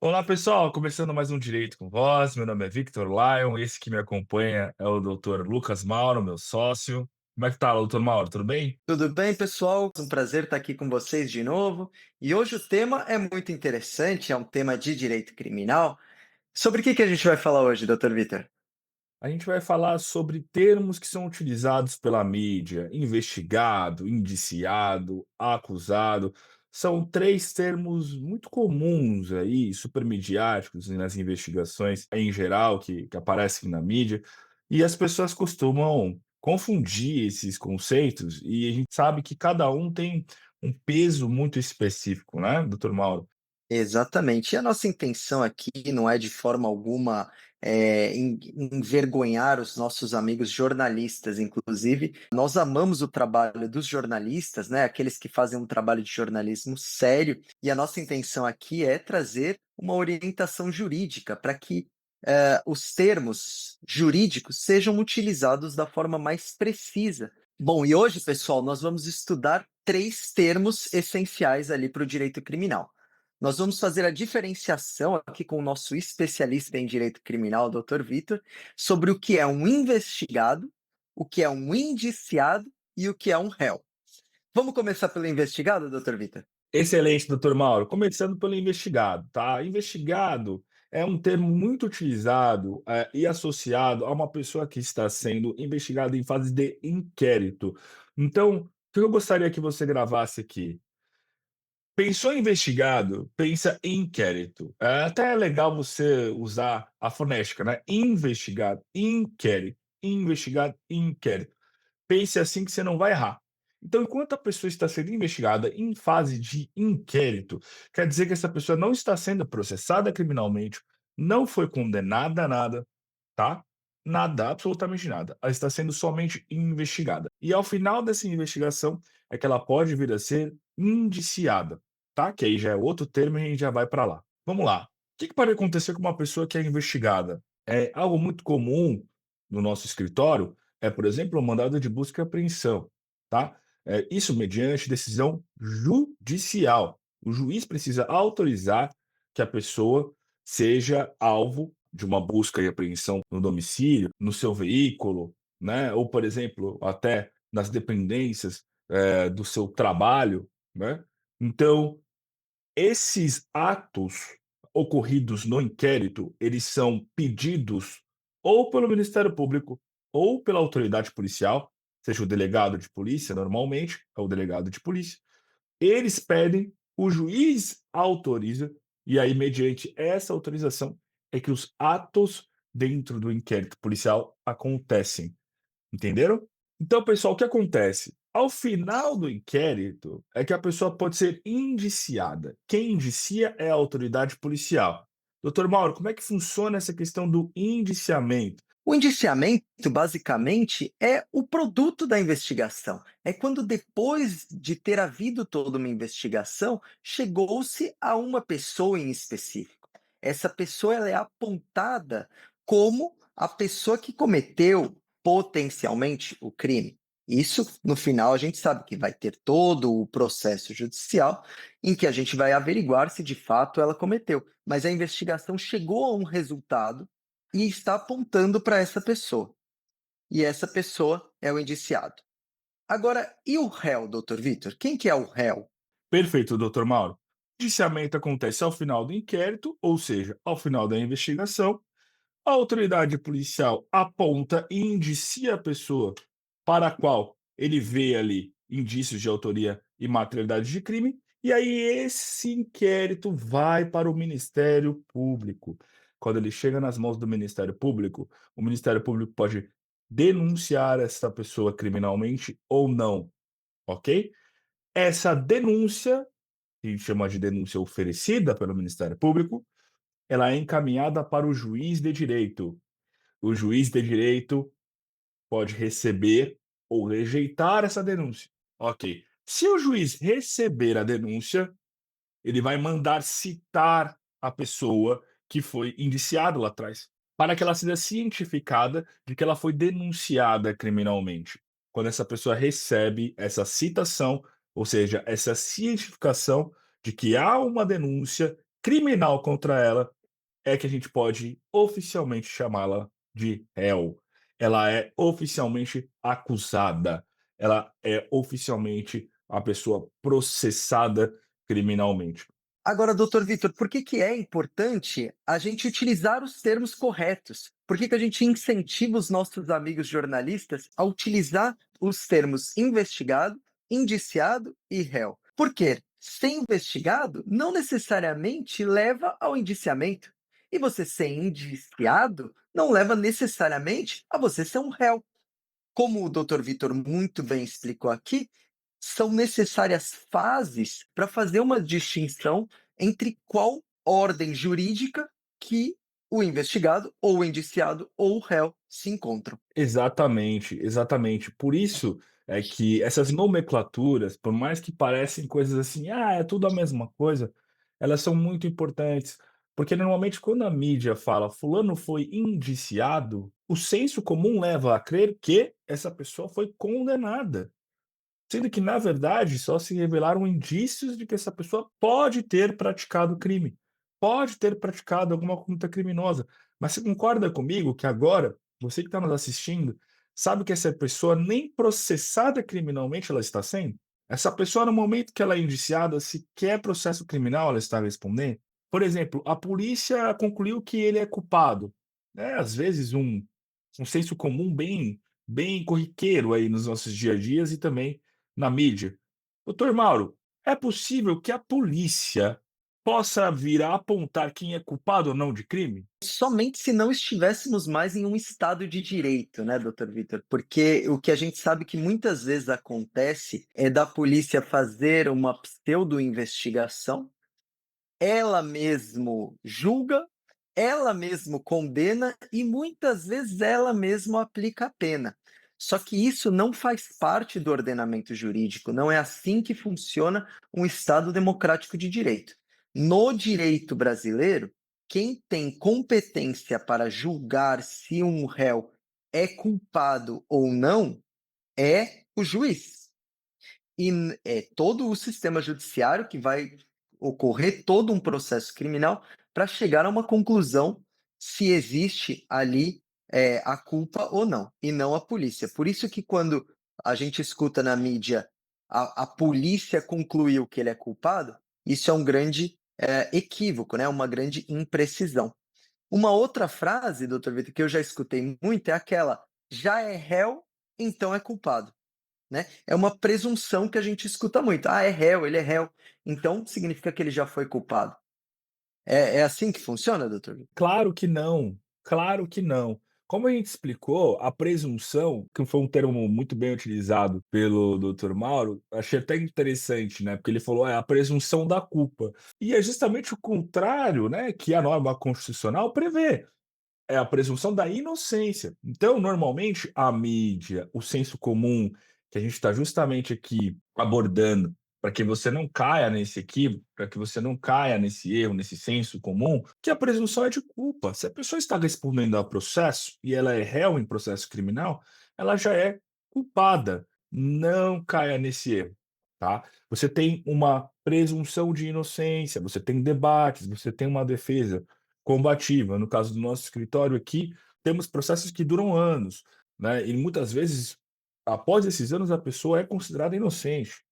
Olá pessoal, começando mais um Direito com Voz. Meu nome é Victor Lyon, esse que me acompanha é o Dr. Lucas Mauro, meu sócio. Como é que tá, Dr. Mauro? Tudo bem? Tudo bem, pessoal? Um prazer estar aqui com vocês de novo. E hoje o tema é muito interessante, é um tema de direito criminal. Sobre o que a gente vai falar hoje, Dr. Vitor? A gente vai falar sobre termos que são utilizados pela mídia: investigado, indiciado, acusado. São três termos muito comuns aí, supermediáticos nas investigações em geral, que aparecem na mídia, e as pessoas costumam confundir esses conceitos, e a gente sabe que cada um tem um peso muito específico, né, doutor Mauro? Exatamente. E a nossa intenção aqui não é de forma alguma envergonhar os nossos amigos jornalistas. Inclusive, nós amamos o trabalho dos jornalistas, né? Aqueles que fazem um trabalho de jornalismo sério. E a nossa intenção aqui é trazer uma orientação jurídica para que os termos jurídicos sejam utilizados da forma mais precisa. Bom, e hoje, pessoal, nós vamos estudar três termos essenciais ali para o direito criminal. Nós vamos fazer a diferenciação aqui com o nosso especialista em direito criminal, Dr. Vitor, sobre o que é um investigado, o que é um indiciado e o que é um réu. Vamos começar pelo investigado, Dr. Vitor? Excelente, doutor Mauro. Começando pelo investigado, tá? Investigado é um termo muito utilizado, e associado a uma pessoa que está sendo investigada em fase de inquérito. Então, o que eu gostaria que você gravasse aqui? Pensou em investigado, pensa em inquérito. Até é legal você usar a fonética, né? Investigado, inquérito, investigado, inquérito. Pense assim que você não vai errar. Então, enquanto a pessoa está sendo investigada em fase de inquérito, quer dizer que essa pessoa não está sendo processada criminalmente, não foi condenada a nada, tá? Nada, absolutamente nada. Ela está sendo somente investigada. E ao final dessa investigação é que ela pode vir a ser indiciada, tá? Que aí já é outro termo e a gente já vai para lá. Vamos lá. O que pode acontecer com uma pessoa que é investigada? É algo muito comum no nosso escritório é, por exemplo, o mandado de busca e apreensão, tá? Isso mediante decisão judicial. O juiz precisa autorizar que a pessoa seja alvo de uma busca e apreensão no domicílio, no seu veículo, né? Ou, por exemplo, até nas dependências, do seu trabalho, né? Então, esses atos ocorridos no inquérito, eles são pedidos ou pelo Ministério Público ou pela autoridade policial, seja o delegado de polícia, normalmente, é o delegado de polícia. Eles pedem, o juiz autoriza, e aí, mediante essa autorização, é que os atos dentro do inquérito policial acontecem. Entenderam? Então, pessoal, o que acontece? Ao final do inquérito, é que a pessoa pode ser indiciada. Quem indicia é a autoridade policial. Doutor Mauro, como é que funciona essa questão do indiciamento? O indiciamento, basicamente, é o produto da investigação. É quando, depois de ter havido toda uma investigação, chegou-se a uma pessoa em específico. Essa pessoa ela é apontada como a pessoa que cometeu potencialmente o crime. Isso, no final, a gente sabe que vai ter todo o processo judicial em que a gente vai averiguar se de fato ela cometeu. Mas a investigação chegou a um resultado e está apontando para essa pessoa. E essa pessoa é o indiciado. Agora, e o réu, doutor Vitor? Quem que é o réu? Perfeito, doutor Mauro. O indiciamento acontece ao final do inquérito, ou seja, ao final da investigação. A autoridade policial aponta e indicia a pessoa para a qual ele vê ali indícios de autoria e materialidade de crime, e aí esse inquérito vai para o Ministério Público. Quando ele chega nas mãos do Ministério Público, o Ministério Público pode denunciar essa pessoa criminalmente ou não, ok? Essa denúncia, que a gente chama de denúncia oferecida pelo Ministério Público, ela é encaminhada para o juiz de direito. O juiz de direito pode receber ou rejeitar essa denúncia. Ok. Se o juiz receber a denúncia, ele vai mandar citar a pessoa que foi indiciada lá atrás, para que ela seja cientificada de que ela foi denunciada criminalmente. Quando essa pessoa recebe essa citação, ou seja, essa cientificação de que há uma denúncia criminal contra ela, é que a gente pode oficialmente chamá-la de réu. Ela é oficialmente acusada. Ela é oficialmente a pessoa processada criminalmente. Agora, doutor Vitor, por que que é importante a gente utilizar os termos corretos? Por que que a gente incentiva os nossos amigos jornalistas a utilizar os termos investigado, indiciado e réu? Porque ser investigado não necessariamente leva ao indiciamento. E você ser indiciado não leva necessariamente a você ser um réu. Como o doutor Vitor muito bem explicou aqui, são necessárias fases para fazer uma distinção entre qual ordem jurídica que o investigado, ou o indiciado, ou o réu se encontram. Exatamente, exatamente. Por isso é que essas nomenclaturas, por mais que parecem coisas assim, ah, é tudo a mesma coisa, elas são muito importantes, porque normalmente quando a mídia fala fulano foi indiciado, o senso comum leva a crer que essa pessoa foi condenada. Sendo que, na verdade, só se revelaram indícios de que essa pessoa pode ter praticado crime, pode ter praticado alguma conduta criminosa. Mas você concorda comigo que agora, você que está nos assistindo, sabe que essa pessoa nem processada criminalmente ela está sendo? Essa pessoa, no momento que ela é indiciada, sequer processo criminal ela está respondendo? Por exemplo, a polícia concluiu que ele é culpado. É, às vezes, um senso comum bem corriqueiro aí nos nossos dia a dias e também na mídia. Doutor Mauro, é possível que a polícia possa vir a apontar quem é culpado ou não de crime? Somente se não estivéssemos mais em um estado de direito, né, doutor Vitor? Porque o que a gente sabe que muitas vezes acontece é da polícia fazer uma pseudo-investigação, ela mesmo julga, ela mesmo condena e muitas vezes ela mesmo aplica a pena. Só que isso não faz parte do ordenamento jurídico, não é assim que funciona um Estado democrático de direito. No direito brasileiro, quem tem competência para julgar se um réu é culpado ou não é o juiz. E é todo o sistema judiciário que vai ocorrer todo um processo criminal para chegar a uma conclusão se existe ali a culpa ou não, e não a polícia. Por isso que quando a gente escuta na mídia a polícia concluiu que ele é culpado, isso é um grande equívoco, né? Uma grande imprecisão. Uma outra frase, doutor Vitor, que eu já escutei muito é aquela: já é réu, então é culpado. Né? É uma presunção que a gente escuta muito. Ah, é réu, ele é réu. Então significa que ele já foi culpado. É assim que funciona, doutor? Claro que não, claro que não. Como a gente explicou, a presunção, que foi um termo muito bem utilizado pelo doutor Mauro, achei até interessante, né? Porque ele falou, é a presunção da culpa. E é justamente o contrário, né, que a norma constitucional prevê. É a presunção da inocência. Então, normalmente, a mídia, o senso comum, que a gente está justamente aqui abordando, para que você não caia nesse equívoco, para que você não caia nesse erro, nesse senso comum, que a presunção é de culpa. Se a pessoa está respondendo a processo e ela é réu em processo criminal, ela já é culpada. Não caia nesse erro, tá? Você tem uma presunção de inocência, você tem debates, você tem uma defesa combativa. No caso do nosso escritório aqui, temos processos que duram anos, né? E muitas vezes, após esses anos, a pessoa é considerada inocente,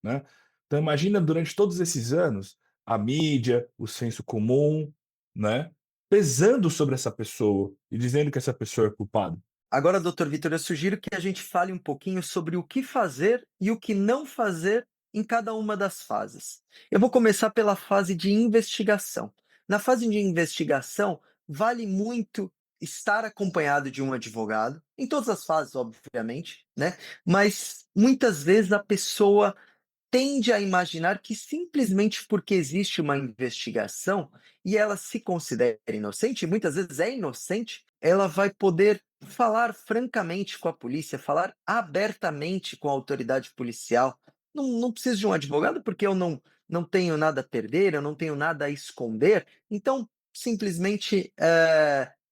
né? Então imagina durante todos esses anos a mídia, o senso comum, né? Pesando sobre essa pessoa e dizendo que essa pessoa é culpada. Agora, doutor Vitor, eu sugiro que a gente fale um pouquinho sobre o que fazer e o que não fazer em cada uma das fases. Eu vou começar pela fase de investigação. Na fase de investigação, vale muito estar acompanhado de um advogado, em todas as fases, obviamente, né? Mas muitas vezes a pessoa tende a imaginar que simplesmente porque existe uma investigação e ela se considera inocente, e muitas vezes é inocente, ela vai poder falar francamente com a polícia, falar abertamente com a autoridade policial. Não preciso de um advogado porque eu não tenho nada a perder, eu não tenho nada a esconder, então simplesmente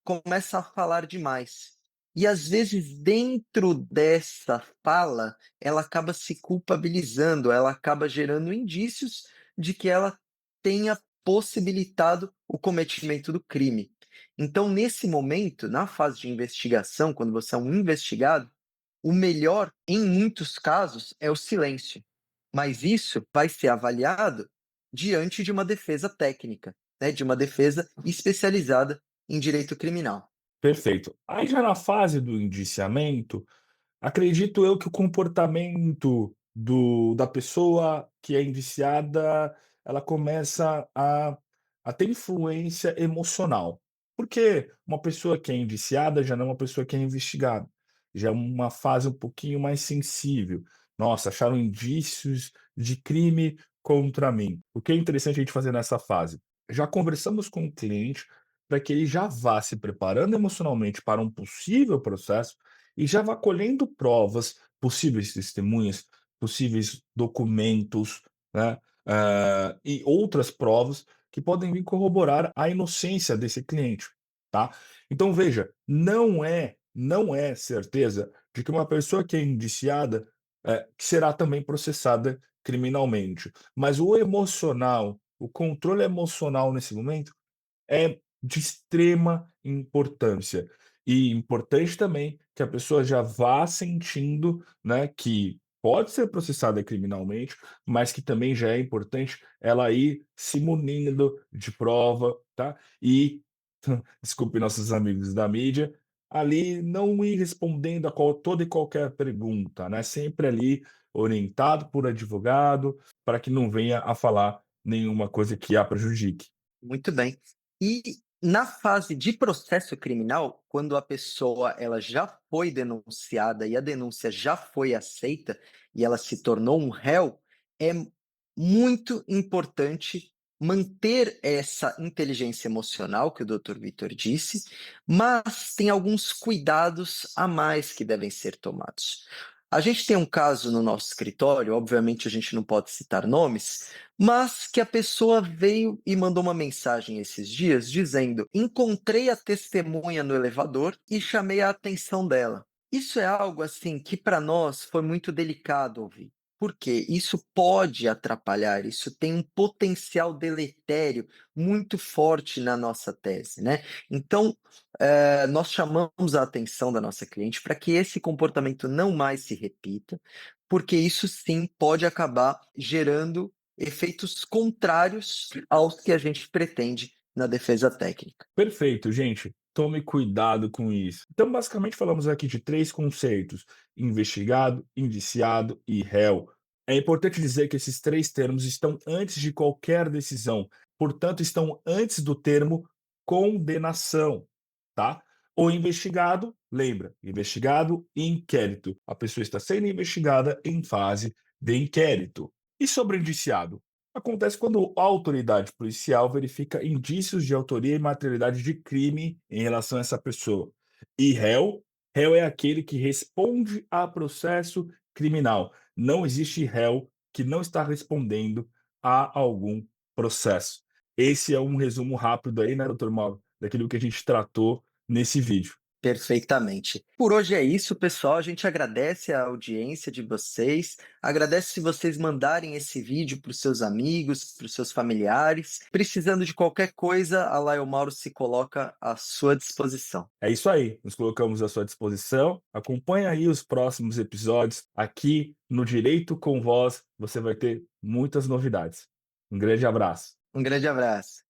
começa a falar demais. E às vezes, dentro dessa fala, ela acaba se culpabilizando, ela acaba gerando indícios de que ela tenha possibilitado o cometimento do crime. Então, nesse momento, na fase de investigação, quando você é um investigado, o melhor, em muitos casos, é o silêncio. Mas isso vai ser avaliado diante de uma defesa técnica, né, de uma defesa especializada em direito criminal. Perfeito. Aí já na fase do indiciamento, acredito eu que o comportamento da pessoa que é indiciada, ela começa a ter influência emocional. Porque uma pessoa que é indiciada já não é uma pessoa que é investigada, já é uma fase um pouquinho mais sensível. "Nossa, acharam indícios de crime contra mim". O que é interessante a gente fazer nessa fase? Já conversamos com o cliente para que ele já vá se preparando emocionalmente para um possível processo e já vá colhendo provas, possíveis testemunhas, possíveis documentos, né, e outras provas que podem vir corroborar a inocência desse cliente, tá. Então veja, não é certeza de que uma pessoa que é indiciada, que será também processada criminalmente, mas o emocional, o controle emocional nesse momento é de extrema importância. E importante também que a pessoa já vá sentindo, né, que pode ser processada criminalmente, mas que também já é importante ela ir se munindo de prova, tá? E, desculpe nossos amigos da mídia, ali não ir respondendo a toda e qualquer pergunta, né? Sempre ali orientado por advogado, para que não venha a falar nenhuma coisa que a prejudique. Muito bem. E na fase de processo criminal, quando a pessoa ela já foi denunciada e a denúncia já foi aceita e ela se tornou um réu, é muito importante manter essa inteligência emocional que o Dr. Vitor disse, mas tem alguns cuidados a mais que devem ser tomados. A gente tem um caso no nosso escritório, obviamente a gente não pode citar nomes, mas que a pessoa veio e mandou uma mensagem esses dias dizendo: "Encontrei a testemunha no elevador e chamei a atenção dela". Isso é algo, assim, que para nós foi muito delicado ouvir. Por quê? Isso pode atrapalhar, isso tem um potencial deletério muito forte na nossa tese, né. Então, nós chamamos a atenção da nossa cliente para que esse comportamento não mais se repita, porque isso sim pode acabar gerando efeitos contrários aos que a gente pretende na defesa técnica. Perfeito, gente. Tome cuidado com isso. Então, basicamente, falamos aqui de três conceitos: investigado, indiciado e réu. É importante dizer que esses três termos estão antes de qualquer decisão, portanto, estão antes do termo condenação, tá? O investigado, lembra, investigado e inquérito. A pessoa está sendo investigada em fase de inquérito. E sobre o indiciado? Acontece quando a autoridade policial verifica indícios de autoria e materialidade de crime em relação a essa pessoa. E réu é aquele que responde a processo criminal. Não existe réu que não está respondendo a algum processo. Esse é um resumo rápido aí, né, doutor Mauro, daquilo que a gente tratou nesse vídeo. Perfeitamente. Por hoje é isso, pessoal. A gente agradece a audiência de vocês. Agradece se vocês mandarem esse vídeo para os seus amigos, para os seus familiares. Precisando de qualquer coisa, a Laio Mauro se coloca à sua disposição. É isso aí, nos colocamos à sua disposição. Acompanhe aí os próximos episódios. Aqui no Direito com Voz, você vai ter muitas novidades. Um grande abraço. Um grande abraço.